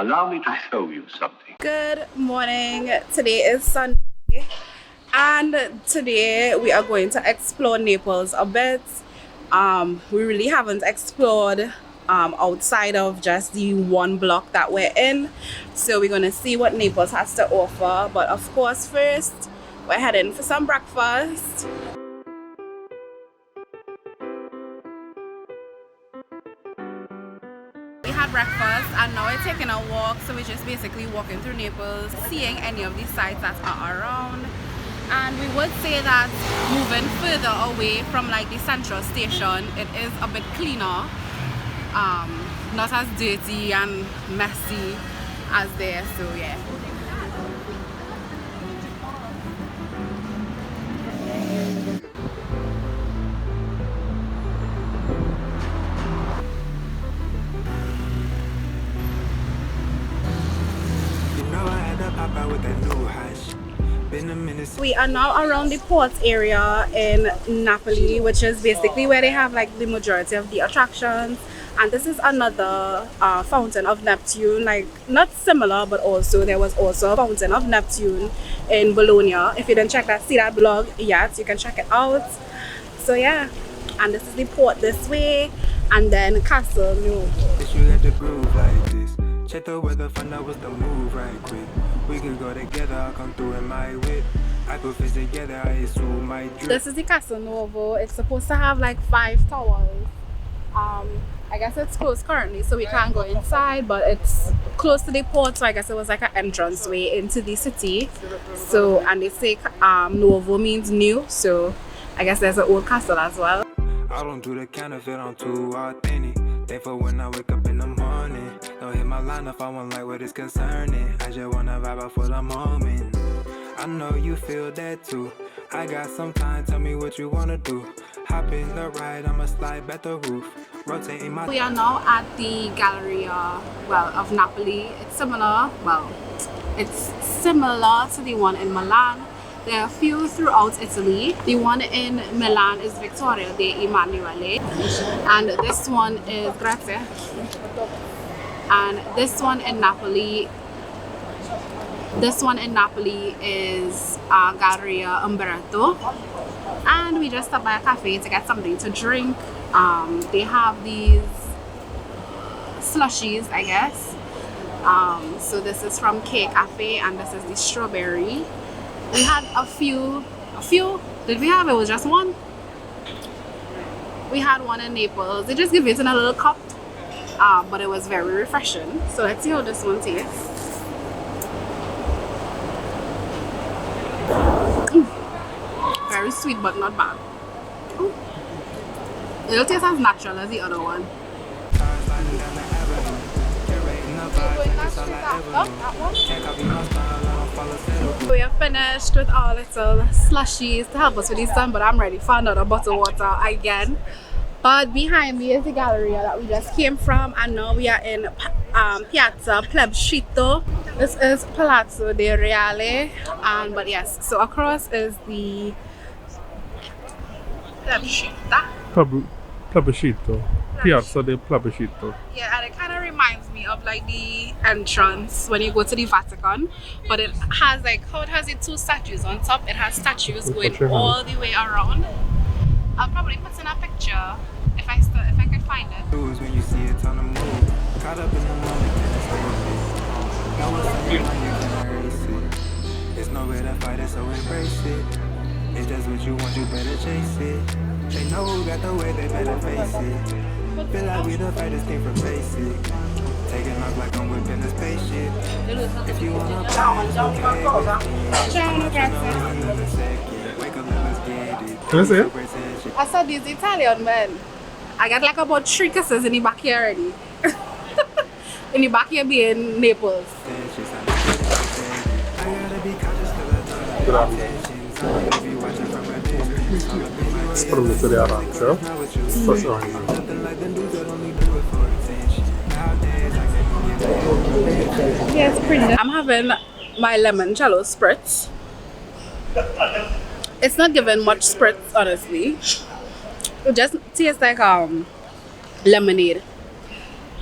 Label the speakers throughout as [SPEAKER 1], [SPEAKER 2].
[SPEAKER 1] Allow me to show you something.
[SPEAKER 2] Good morning. Today is Sunday, and today we are going to explore Naples a bit. We really haven't explored outside of just the one block that we're in, so we're going to see what Naples has to offer. But of course, first we're heading for some breakfast. We had breakfast and now we're taking a walk, so we're just basically walking through Naples, seeing any of the sites that are around. And we would say that moving further away from like the central station, it is a bit cleaner, not as dirty and messy as there, so yeah. We are now around the port area in Napoli, which is basically where they have like the majority of the attractions. And this is another fountain of Neptune, like not similar, but also there was also a fountain of Neptune in Bologna. If you didn't see that blog yet, you can check it out. So yeah, and this is the port this way, and then Castle Nuovo.
[SPEAKER 3] Check the weather, find out what's the move right quick. We can go together, I'll come through in my whip. I put fish together, I assume my drip.
[SPEAKER 2] This is the Castle Nuovo. It's supposed to have like 5 towers. I guess it's closed currently, so we can't go inside, but it's close to the port, so I guess it was like an entrance way into the city. So, and they say Nuovo means new, so I guess there's an old castle as well.
[SPEAKER 3] I don't do the counterfeit, I'm too authentic. Thankful when I wake up in the morning. Don't hit my line if I want like what is concerning. I just wanna vibe out for the moment. I know you feel that too. I got some time, tell me what you wanna do. Hop in the ride, I'ma slide back the roof. Rotating my...
[SPEAKER 2] We are now at the Galleria, of Napoli. It's similar to the one in Milan. There are a few throughout Italy. The one in Milan is Vittorio de Emanuele, and this one is Grazie. And this one in Napoli is Galleria Umberto. And we just stopped by a cafe to get something to drink. They have these slushies, I guess. So this is from K Cafe, and this is the strawberry. We had a few, did we have? It was just one. We had one in Naples. They just give it in a little cup, but it was very refreshing. So let's see how this one tastes. Very sweet, but not bad. It don't taste as natural as the other one. We are finished with our little slushies to help us with this sun, but I'm ready for another bottle of water again. But behind me is the Galleria that we just came from, and now we are in Piazza Plebiscito. This is Palazzo de Reale, but yes, so across is the Plebiscita.
[SPEAKER 4] Plebiscito. Piazza del Plebiscito.
[SPEAKER 2] Yeah, and it kind of reminds me of like the entrance when you go to the Vatican, but it has like, how it has the 2 statues on top. It has statues going all the way around. I'll probably put in a picture if I could find it.
[SPEAKER 3] When you see it on the move, caught up in the moment, it's no way to fight it, so embrace it. It's just what you want, you better chase it. They know who got the way, they better face it. Feel like we the fighters came from basic. Taking off like I'm whipping a spaceship. If you wanna play, wake up and let's get it.
[SPEAKER 4] Can I see it?
[SPEAKER 2] I saw these Italian men. I got like about 3 kisses in the back here already. In the back here being Naples.
[SPEAKER 4] Sprunto di arancia.
[SPEAKER 2] Yeah, it's pretty. I'm having my limoncello spritz. It's not giving much spritz, honestly. It just tastes like lemonade.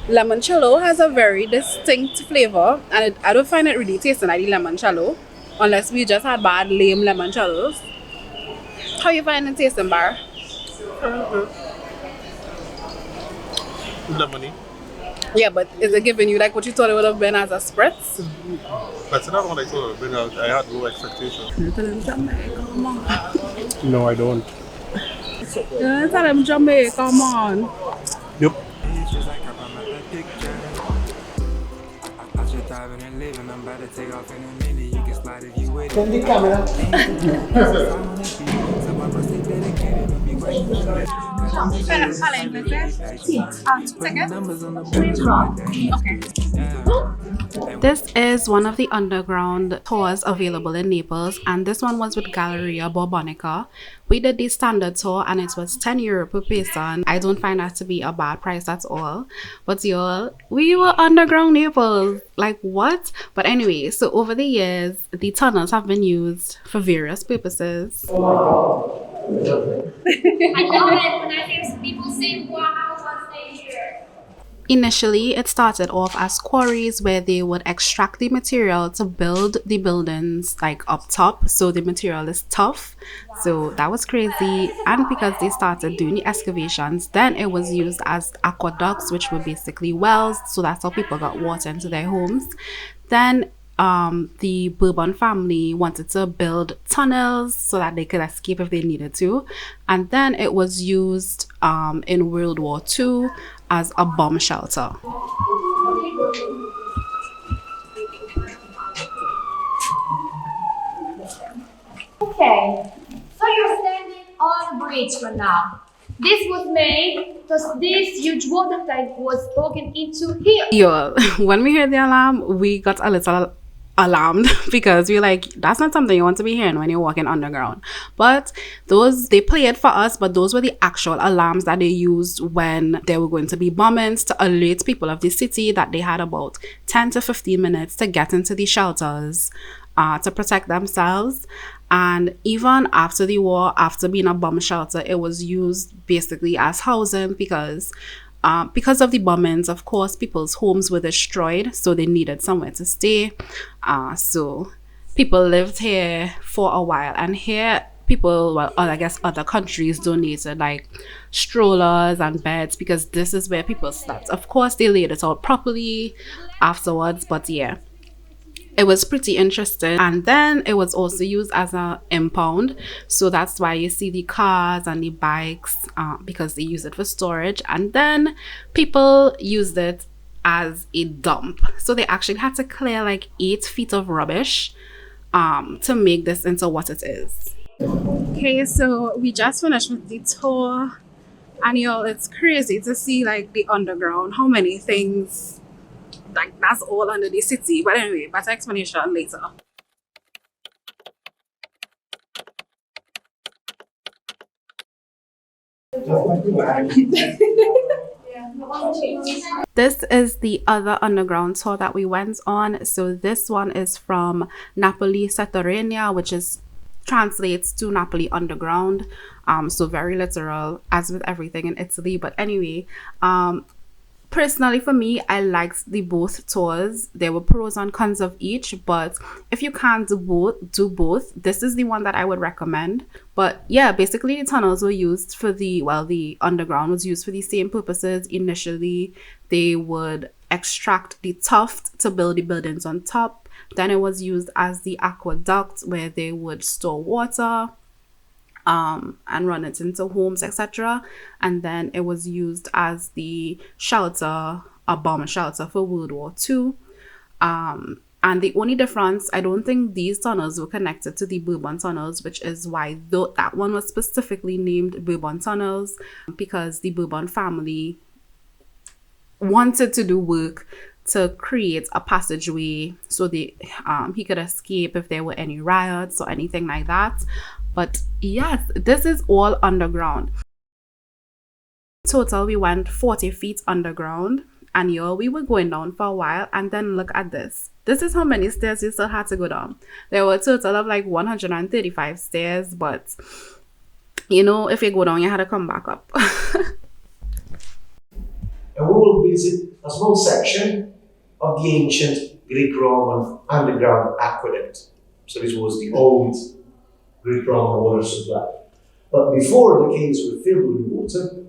[SPEAKER 2] Limoncello has a very distinct flavor, and I don't find it really tasting like the limoncello, unless we just had bad lame limoncellos. How you find it tasting, Bar?
[SPEAKER 4] Lemony.
[SPEAKER 2] Yeah, but is it giving you like what you thought it would have been as a spritz?
[SPEAKER 4] That's not what I thought. I had low expectations. No, I don't.
[SPEAKER 2] Tell them Jamaica, come on.
[SPEAKER 4] Yep.
[SPEAKER 3] It's just like I'm at that picture. I should dive in and live, and I'm about to take off in a minute. You can slide if you with it.
[SPEAKER 5] Send the camera.
[SPEAKER 3] So I must stay dedicated. Don't be waiting.
[SPEAKER 2] This is one of the underground tours available in Naples, and this one was with Galleria Bourbonica. We did the standard tour and it was €10 per person. I don't find that to be a bad price at all. But y'all, we were underground Naples. Like what? But anyway, so over the years, the tunnels have been used for various purposes.
[SPEAKER 6] I love it when I hear people say, wow, what's here?
[SPEAKER 2] Initially, it started off as quarries where they would extract the material to build the buildings like up top, so the material is tough. So that was crazy. And because they started doing the excavations, then it was used as aqueducts, which were basically wells, so that's how people got water into their homes. Then the Bourbon family wanted to build tunnels so that they could escape if they needed to, and then it was used in World War II as a bomb shelter.
[SPEAKER 6] Okay, so you're standing on a bridge for now. This was made because this huge water tank was broken into here.
[SPEAKER 2] Yo, when we heard the alarm, we got a little alarmed because we're like, that's not something you want to be hearing when you're walking underground. But those, they play it for us, but those were the actual alarms that they used when there were going to be bombings to alert people of the city that they had about 10 to 15 minutes to get into the shelters to protect themselves. And even after the war, after being a bomb shelter, it was used basically as housing because of the bombings, of course, people's homes were destroyed, so they needed somewhere to stay. So people lived here for a while, and here people, well, I guess other countries donated like strollers and beds because this is where people slept. Of course, they laid it out properly afterwards, but yeah. It was pretty interesting. And then it was also used as an impound, so that's why you see the cars and the bikes because they use it for storage. And then people used it as a dump, so they actually had to clear like 8 feet of rubbish to make this into what it is. Okay, so we just finished with the tour, and y'all, it's crazy to see like the underground, how many things like that's all under the city. But anyway, better explanation later. This is the other underground tour that we went on. So this one is from Napoli Sotterranea, which is translates to Napoli Underground. So very literal, as with everything in Italy. But anyway, personally, for me, I liked the both tours. There were pros and cons of each, but if you can't do both, this is the one that I would recommend. But yeah, basically the tunnels were used for the underground was used for the same purposes. Initially, they would extract the tuft to build the buildings on top. Then it was used as the aqueduct where they would store water and run it into homes, etc. And then it was used as the shelter, a bomb shelter for World War II. And the only difference, I don't think these tunnels were connected to the Bourbon tunnels, which is why that one was specifically named Bourbon tunnels, because the Bourbon family wanted to do work to create a passageway so he could escape if there were any riots or anything like that. But yes, this is all underground. Total, we went 40 feet underground, and y'all, we were going down for a while, and then look at this. This is how many stairs you still had to go down. There were a total of like 135 stairs, but you know, if you go down, you had to come back up.
[SPEAKER 5] and we will visit a small section of the ancient Greek-Roman underground aqueduct. So this was the old Greek-Roman water supply. But before the caves were filled with water,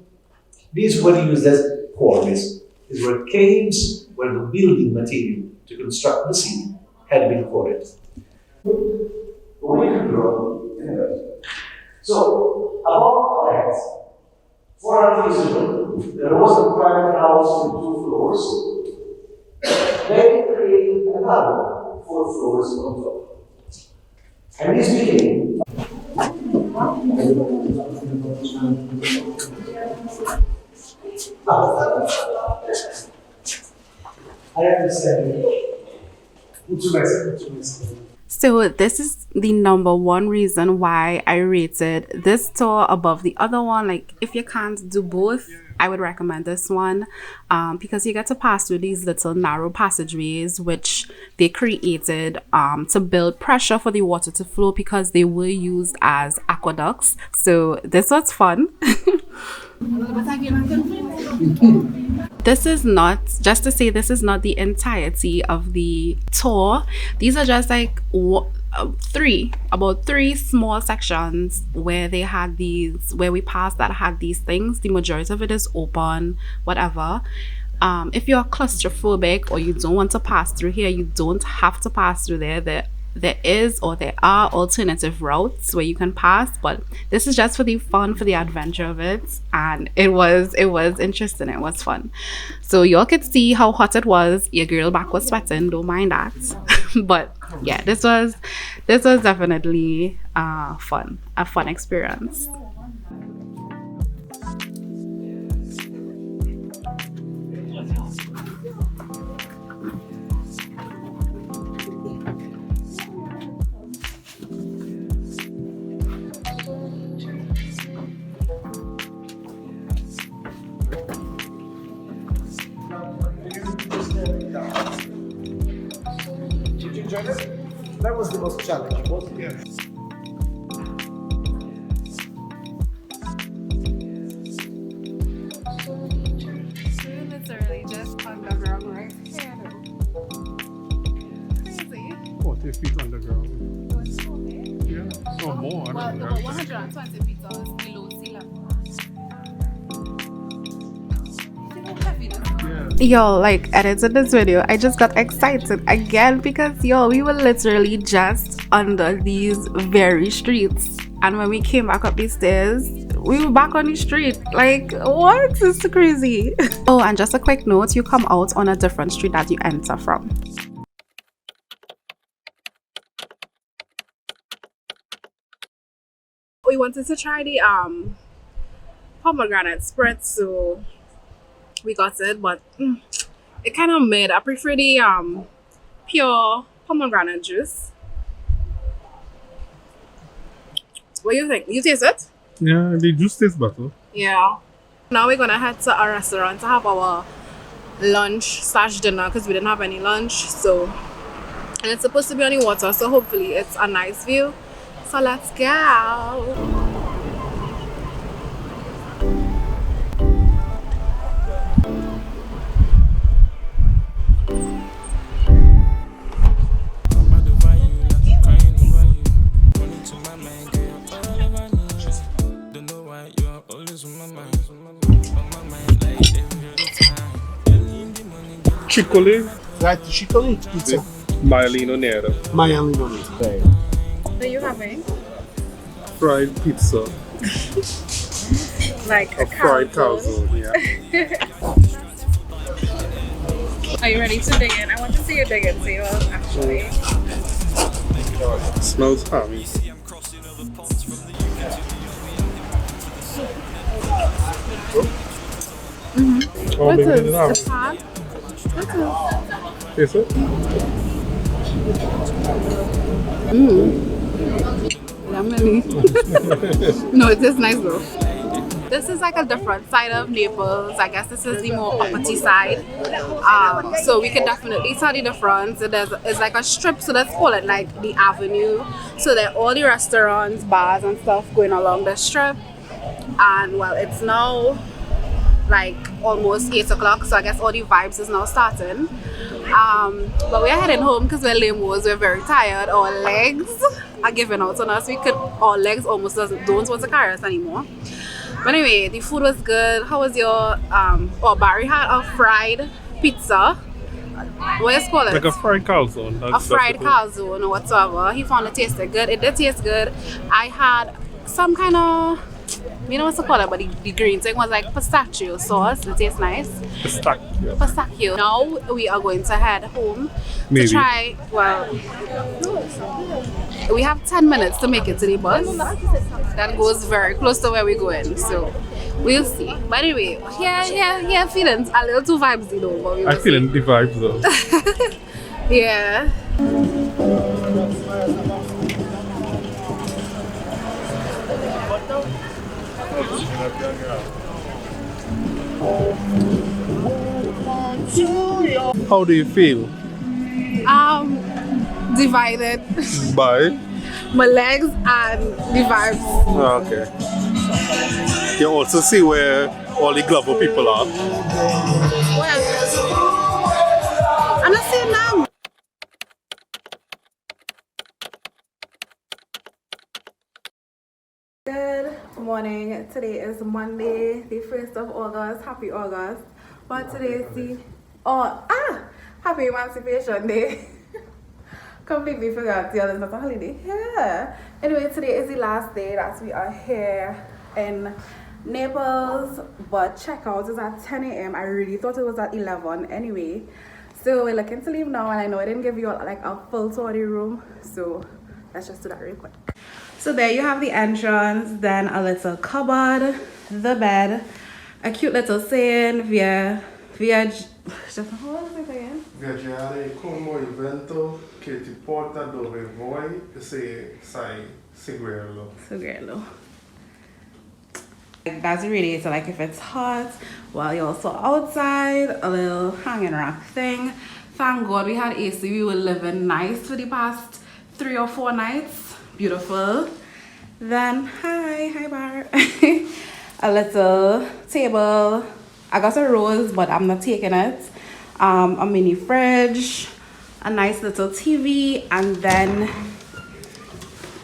[SPEAKER 5] these were used as quarries. These were caves where the building material to construct the city had been quarried. We could grow in the So, above our heads, 400 years ago, there was a private house with 2 floors. They created another 4 floors on top. And this became I understand.
[SPEAKER 2] So this is the number one reason why I rated this tour above the other one. Like, if you can't do both, I would recommend this one, because you get to pass through these little narrow passageways which they created to build pressure for the water to flow, because they were used as aqueducts. So this was fun. This is not, just to say, this is not the entirety of the tour. These are just like about three small sections where they had these, where we passed that had these things. The majority of it is open, whatever. If you're claustrophobic or you don't want to pass through here, you don't have to pass through there. There are alternative routes where you can pass, but this is just for the fun, for the adventure of it, and it was interesting. It was fun. So y'all could see how hot it was. Your girl back was sweating, don't mind that. But yeah, this was definitely a fun experience.
[SPEAKER 5] That was the most challenging, wasn't it?
[SPEAKER 2] It's literally just underground right here. Crazy.
[SPEAKER 4] 40 feet underground. Yeah. Or more. I
[SPEAKER 2] Well,
[SPEAKER 4] don't know.
[SPEAKER 2] about 120 feet below sea level. Yo, like, edited this video, I just got excited again because yo, we were literally just under these very streets, and when we came back up these stairs, we were back on the street. Like, what? It's crazy. Oh, and just a quick note, you come out on a different street that you enter from. We wanted to try the pomegranate spritz, so we got it, but it kind of made. I prefer the pure pomegranate juice. What do you think? You taste it?
[SPEAKER 4] Yeah, the juice tastes better.
[SPEAKER 2] Yeah. Now we're gonna head to a restaurant to have our lunch/dinner because we didn't have any lunch. So, and it's supposed to be on the water, so hopefully it's a nice view. So let's go.
[SPEAKER 4] Chiccoli
[SPEAKER 5] Right, Chiccoli pizza.
[SPEAKER 4] with maialino nero.
[SPEAKER 5] Maialino nero.
[SPEAKER 2] What are you having?
[SPEAKER 4] Fried pizza.
[SPEAKER 2] Like
[SPEAKER 4] A fried calzone, yeah.
[SPEAKER 2] Are you ready to dig in? I want to see you dig in, see what actually.
[SPEAKER 4] Smells hammy. Oh,
[SPEAKER 2] What
[SPEAKER 4] maybe they
[SPEAKER 2] is
[SPEAKER 4] didn't have
[SPEAKER 2] the
[SPEAKER 4] it.
[SPEAKER 2] pan? What
[SPEAKER 4] Is it?
[SPEAKER 2] is? No, it is nice though. This is like a different side of Naples. I guess this is the more uppity side. So we can definitely tell the difference. It's like a strip, so let's call it like the avenue. So there are all the restaurants, bars and stuff going along the strip. And well, it's now like almost 8 o'clock, so I guess all the vibes is now starting. But we're heading home because we're lamos, we're very tired, our legs are giving out on us. Our legs almost don't want to carry us anymore. But anyway, the food was good. How was your Barry had a fried pizza. What is it called?
[SPEAKER 4] Like a fried calzone.
[SPEAKER 2] A fried calzone or whatsoever. He found it tasted good. It did taste good. I had some kind of, you know what's it called, but the green thing was like pistachio sauce. It tastes nice. Pistachio. Now we are going to head home to try, well, we have 10 minutes to make it to the bus. That goes very close to where we're going, so we'll see. But anyway, yeah, feeling a little too vibesy though. But
[SPEAKER 4] I'm feeling the vibes though.
[SPEAKER 2] Yeah.
[SPEAKER 4] How do you feel?
[SPEAKER 2] Divided
[SPEAKER 4] By?
[SPEAKER 2] my legs and the vibes.
[SPEAKER 4] Oh, okay. You also see where all the Glover people are.
[SPEAKER 2] Well, I'm not seeing them. Good morning. Today is Monday, the 1st of August. Happy August. But today is the Happy Emancipation Day. Completely forgot. Yeah, there's not a holiday. Yeah. Anyway, today is the last day that we are here in Naples, but checkout is at 10 a.m. I really thought it was at 11 anyway. So we're looking to leave now, and I know I didn't give you like a full tour of the room, so let's just do that real quick. So there you have the entrance, then a little cupboard, the bed, a cute little saying just hold on again.
[SPEAKER 7] Viaggiare come evento che ti porta dove vuoi se sai seguirlo.
[SPEAKER 2] That's really so like if it's hot while you're also outside, a little hanging rack thing. Thank God we had AC. We were living nice for the past 3 or 4 nights. Beautiful. Then hi bar. A little table. I got a rose, but I'm not taking it. A mini fridge, a nice little TV, and then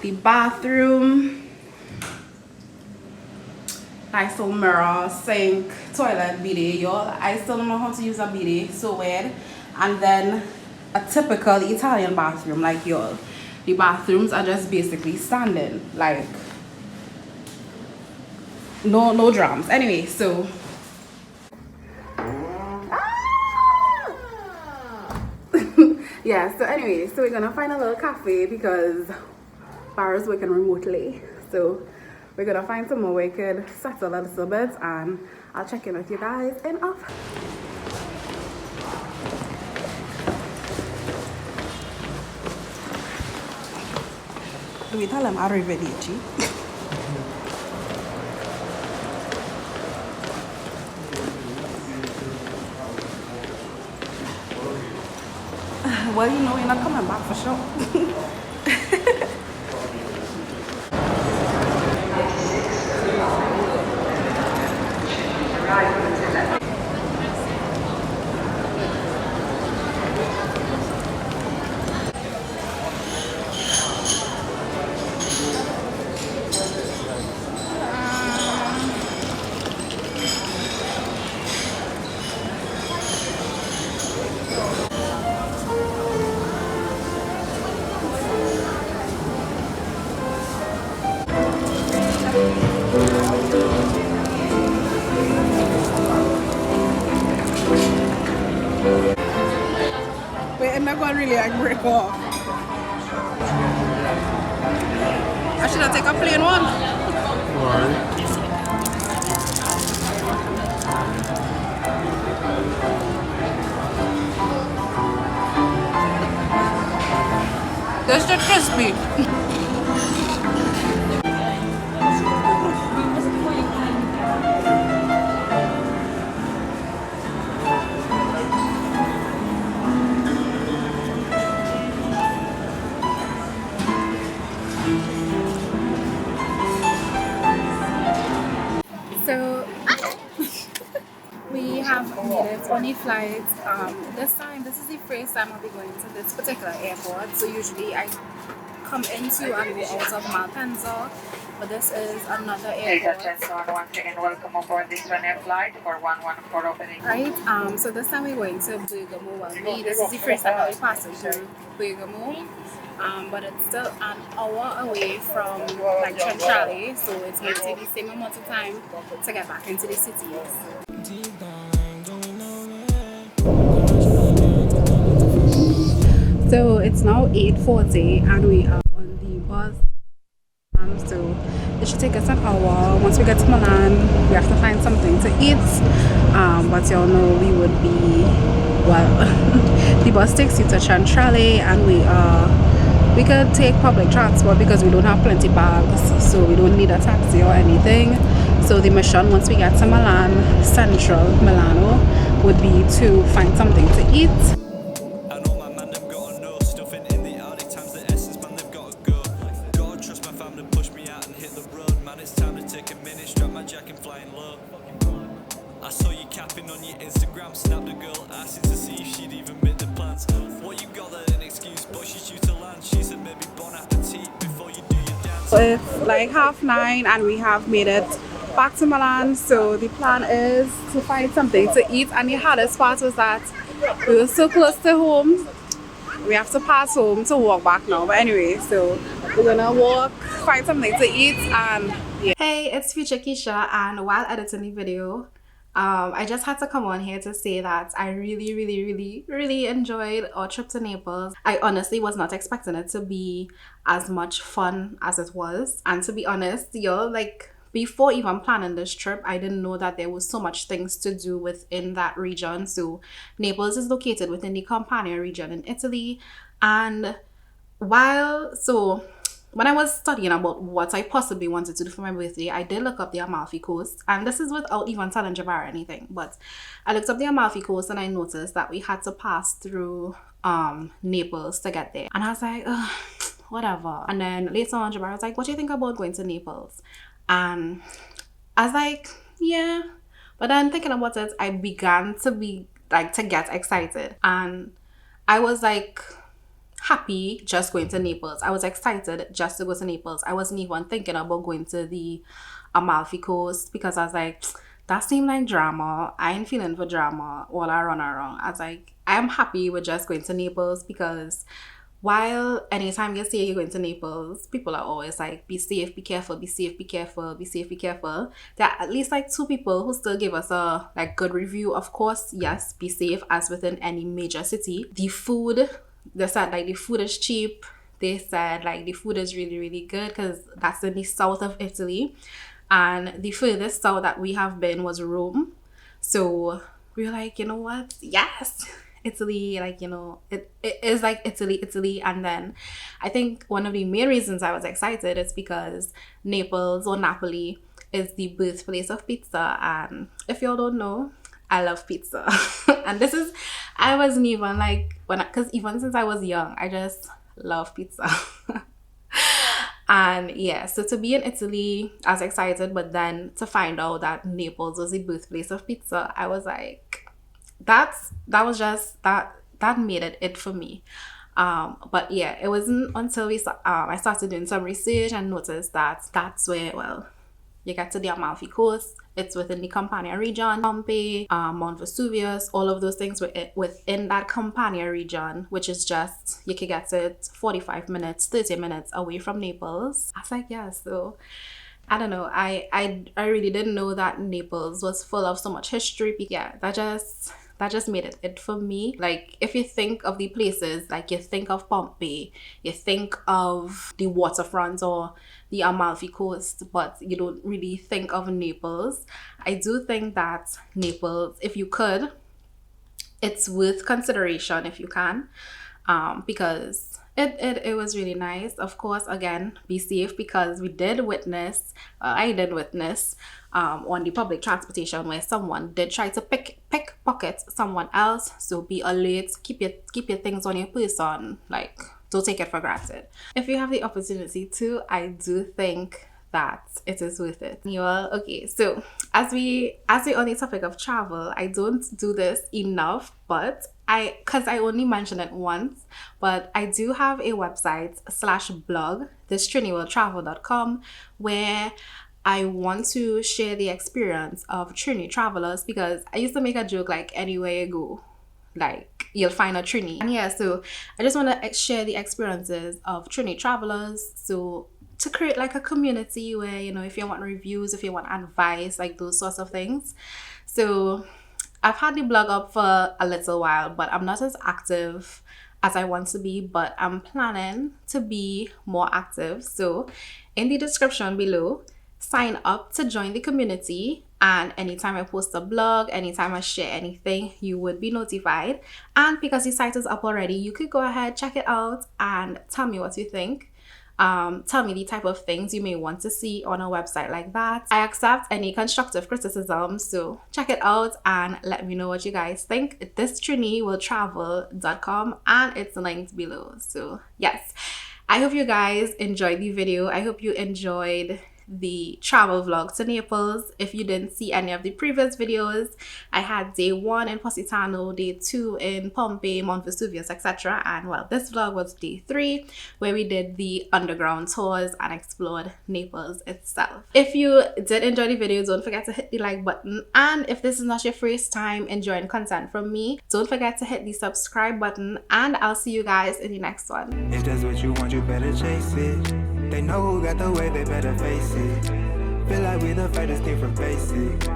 [SPEAKER 2] the bathroom. Nice little mirror, sink, toilet, bidet. Y'all, I still don't know how to use a bidet, so weird. And then a typical Italian bathroom, like y'all. The bathrooms are just basically standing, like no drums. Anyway, so yeah, so anyway, so we're gonna find a little cafe because Barra's working remotely. So we're gonna find somewhere where we could settle a little bit, and I'll check in with you guys in off. Do we tell them arrivederci? Well, you know, you're not coming back for sure. We're not going to really like break off. I should have taken a plain one.
[SPEAKER 4] Alright.
[SPEAKER 2] That's the crispy. it's only flights. This is the first time I'll be going to this particular airport. So usually I come into and go out of Malpensa, but this is another airport.
[SPEAKER 8] Once again, welcome aboard this Ryanair flight for 114 opening.
[SPEAKER 2] Right, so this time we're going to Bergamo. Well, this is the first time I'll be passing through Bergamo. But it's still an hour away from like Centrale, so it's going to take the same amount of time to get back into the city. So it's now 8:40 and we are on the bus. So it should take us an hour. Once we get to Milan, we have to find something to eat. But y'all know we would be, well, the bus takes you to Centrale and we could take public transport because we don't have plenty bags, so we don't need a taxi or anything. So the mission once we get to Milan, central Milano, would be to find something to eat.
[SPEAKER 9] I saw you capping on your Instagram, snapped a girl asking to see if she'd even made the plans. What you got an excuse, but she's due to land. She said maybe bon appetit before you do your dance.
[SPEAKER 2] So it's like 9:30 and we have made it back to Milan. So the plan is to find something to eat, and the hardest part was that we were so close to home. We have to pass home to walk back now. But anyway, so we're gonna walk, find something to eat, and yeah. Hey, it's Future Keisha, and while editing the video, I just had to come on here to say that I really enjoyed our trip to Naples. I honestly was not expecting it to be as much fun as it was. And to be honest, y'all, like, before even planning this trip, I didn't know that there was so much things to do within that region. So Naples is located within the Campania region in Italy. And when I was studying about what I possibly wanted to do for my birthday, I did look up the Amalfi Coast. And this is without even telling Jabbar or anything. But I looked up the Amalfi Coast and I noticed that we had to pass through Naples to get there. And I was like, ugh, whatever. And then later on, Jabbar was like, what do you think about going to Naples? And I was like, yeah. But then thinking about it, I began to get excited. And I was like happy just going to Naples. I was excited just to go to Naples. I wasn't even thinking about going to the Amalfi Coast because I was like, that seemed like drama. I ain't feeling for drama while I run around. I was like, I'm happy with just going to Naples because while anytime you say you're going to Naples, people are always like, be safe, be careful, be safe, be careful, be safe, be careful. There are at least like 2 people who still give us a like good review. Of course, yes, be safe as within any major city. The food, they said like the food is cheap. They said like the food is really good because that's in the south of Italy. And the furthest south that we have been was Rome. So we were like, you know what? Yes! Italy, like, you know, it is like Italy. And then I think one of the main reasons I was excited is because Naples or Napoli is the birthplace of pizza. And if y'all don't know, I love pizza. And I wasn't even like, because even since I was young, I just love pizza. And yeah, so to be in Italy, I was excited, but then to find out that Naples was the birthplace of pizza, I was like, that made it for me. But yeah, it wasn't until I started doing some research and noticed that that's where, well, you get to the Amalfi Coast. It's within the Campania region, Pompeii, Mount Vesuvius, all of those things were within that Campania region, which is just, you can get it 45 minutes, 30 minutes away from Naples. I was like, yeah, so I don't know. I really didn't know that Naples was full of so much history. Yeah, that just made it for me. Like, if you think of the places, like you think of Pompeii, you think of the waterfront or the Amalfi Coast, but you don't really think of Naples. I do think that Naples, if you could, it's worth consideration if you can, because it was really nice. Of course, again, be safe, because I did witness on the public transportation where someone did try to pickpocket someone else. So be alert, keep your things on your person, like don't take it for granted. If you have the opportunity to, I do think that it is worth it. Okay, so as we on the topic of travel, I don't do this enough, but because I only mentioned it once, but I do have a website /blog, TriniWillTravel.com, where I want to share the experience of Trini travelers, because I used to make a joke like anywhere you go, like you'll find a Trini. And yeah, so I just want to share the experiences of Trini travelers, so to create like a community where, you know, if you want reviews, if you want advice, like those sorts of things. So I've had the blog up for a little while, but I'm not as active as I want to be, but I'm planning to be more active. So in the description below, sign up to join the community, and anytime I post a blog, anytime I share anything, you would be notified. And because the site is up already, you could go ahead, check it out, and tell me what you think. Tell me the type of things you may want to see on a website like that. I accept any constructive criticism, so check it out and let me know what you guys think. This TriniWillTravel.com, and it's linked below. So yes, I hope you guys enjoyed the video. I hope you enjoyed the travel vlog to Naples. If you didn't see any of the previous videos, I had day 1 in Positano, day 2 in Pompeii, Mount Vesuvius, etc. And well, this vlog was day 3, where we did the underground tours and explored Naples itself. If you did enjoy the video, don't forget to hit the like button, and if this is not your first time enjoying content from me, don't forget to hit the subscribe button, and I'll see you guys in the next one.
[SPEAKER 3] If that's what you want, you better chase it. They know who got the way, they better face it. Feel like we the fighters came from basic.